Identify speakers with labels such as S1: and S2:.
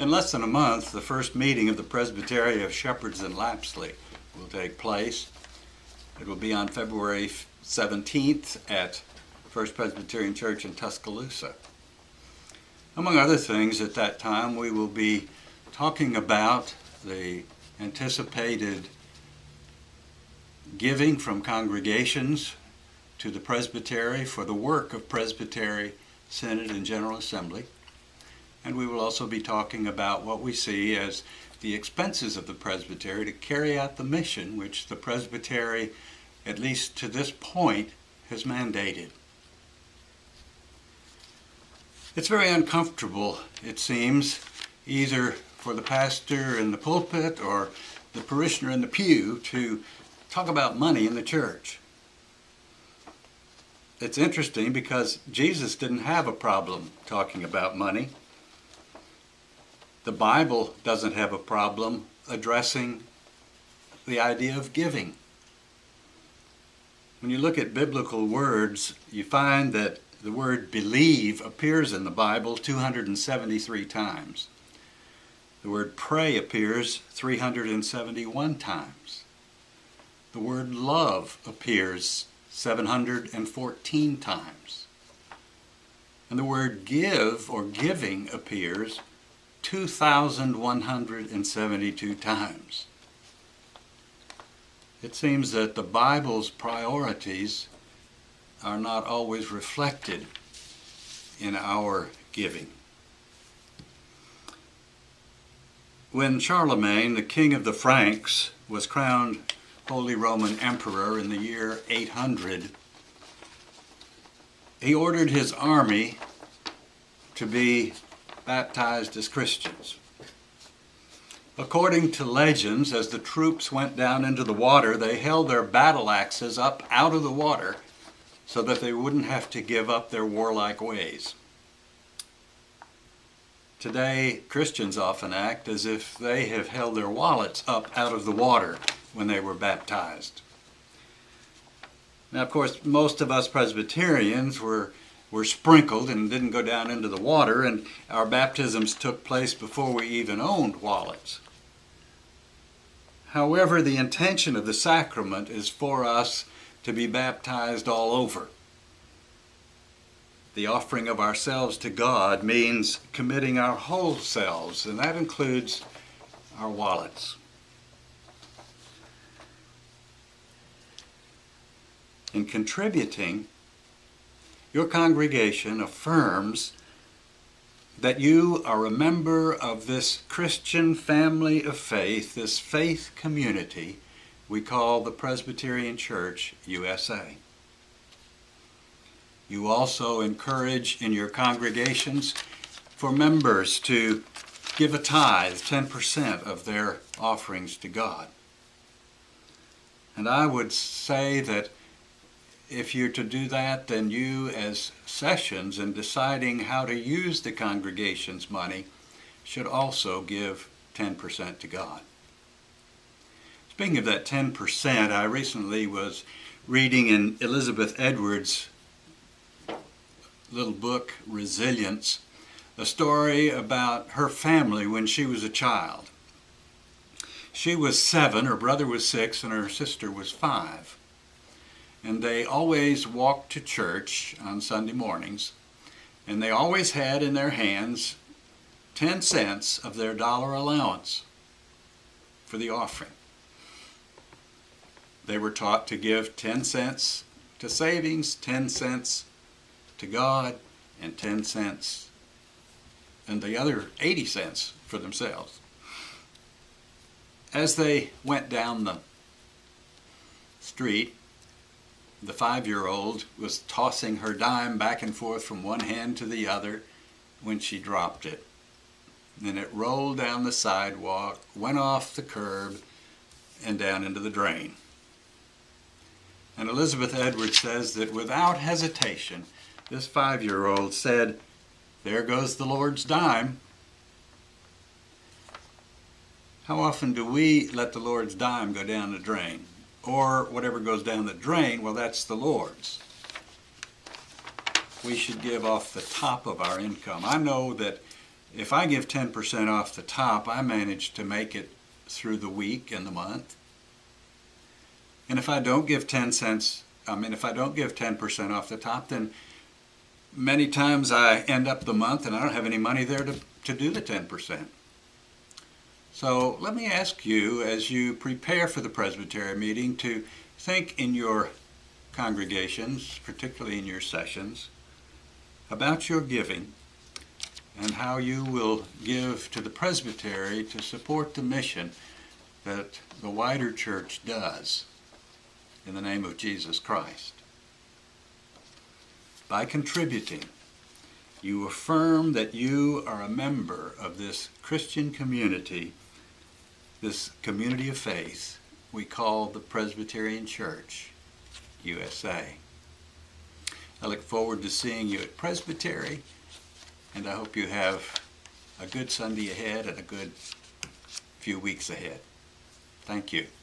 S1: In less than a month, the first meeting of the Presbytery of Shepherds in Lapsley will take place. It will be on February 17th at First Presbyterian Church in Tuscaloosa. Among other things, at that time we will be talking about the anticipated giving from congregations to the presbytery for the work of Presbytery, Synod, and General Assembly. And we will also be talking about what we see as the expenses of the presbytery to carry out the mission which the presbytery, at least to this point, has mandated. It's very uncomfortable, it seems, either for the pastor in the pulpit or the parishioner in the pew to talk about money in the church. It's interesting because Jesus didn't have a problem talking about money. The Bible doesn't have a problem addressing the idea of giving. When you look at biblical words, you find that the word believe appears in the Bible 273 times. The word pray appears 371 times. The word love appears 714 times. And the word give or giving appears 2,172 times. It seems that the Bible's priorities are not always reflected in our giving. When Charlemagne, the king of the Franks, was crowned Holy Roman Emperor in the year 800, he ordered his army to be baptized as Christians. According to legends, as the troops went down into the water, they held their battle axes up out of the water so that they wouldn't have to give up their warlike ways. Today, Christians often act as if they have held their wallets up out of the water when they were baptized. Now, of course, most of us Presbyterians were sprinkled and didn't go down into the water, and our baptisms took place before we even owned wallets. However, the intention of the sacrament is for us to be baptized all over. The offering of ourselves to God means committing our whole selves, and that includes our wallets. In contributing, your congregation affirms that you are a member of this Christian family of faith, this faith community we call the Presbyterian Church USA. You also encourage in your congregations for members to give a tithe, 10% of their offerings to God. And I would say that if you're to do that, then you as sessions in deciding how to use the congregation's money should also give 10% to God. Speaking of that 10%, I recently was reading in Elizabeth Edwards' little book, Resilience, a story about her family when she was a child. She was 7, her brother was 6, and her sister was 5. And they always walked to church on Sunday mornings, and they always had in their hands 10 cents of their dollar allowance for the offering. They were taught to give 10 cents to savings, 10 cents to God, and 10 cents, and the other 80 cents for themselves. As they went down the street, the 5-year-old was tossing her dime back and forth from one hand to the other when she dropped it. And it rolled down the sidewalk, went off the curb, and down into the drain. And Elizabeth Edwards says that without hesitation, this 5-year-old said, "There goes the Lord's dime." How often do we let the Lord's dime go down the drain? Or whatever goes down the drain, well, that's the Lord's. We should give off the top of our income. I know that If I give 10% off the top, I manage to make it through the week and the month. And if I don't give 10% off the top, then many times I end up the month and I don't have any money there to do the 10%. So let me ask you, as you prepare for the Presbytery meeting, to think in your congregations, particularly in your sessions, about your giving and how you will give to the Presbytery to support the mission that the wider church does in the name of Jesus Christ. By contributing, you affirm that you are a member of this Christian community, this community of faith we call the Presbyterian Church, USA. I look forward to seeing you at Presbytery, and I hope you have a good Sunday ahead and a good few weeks ahead. Thank you.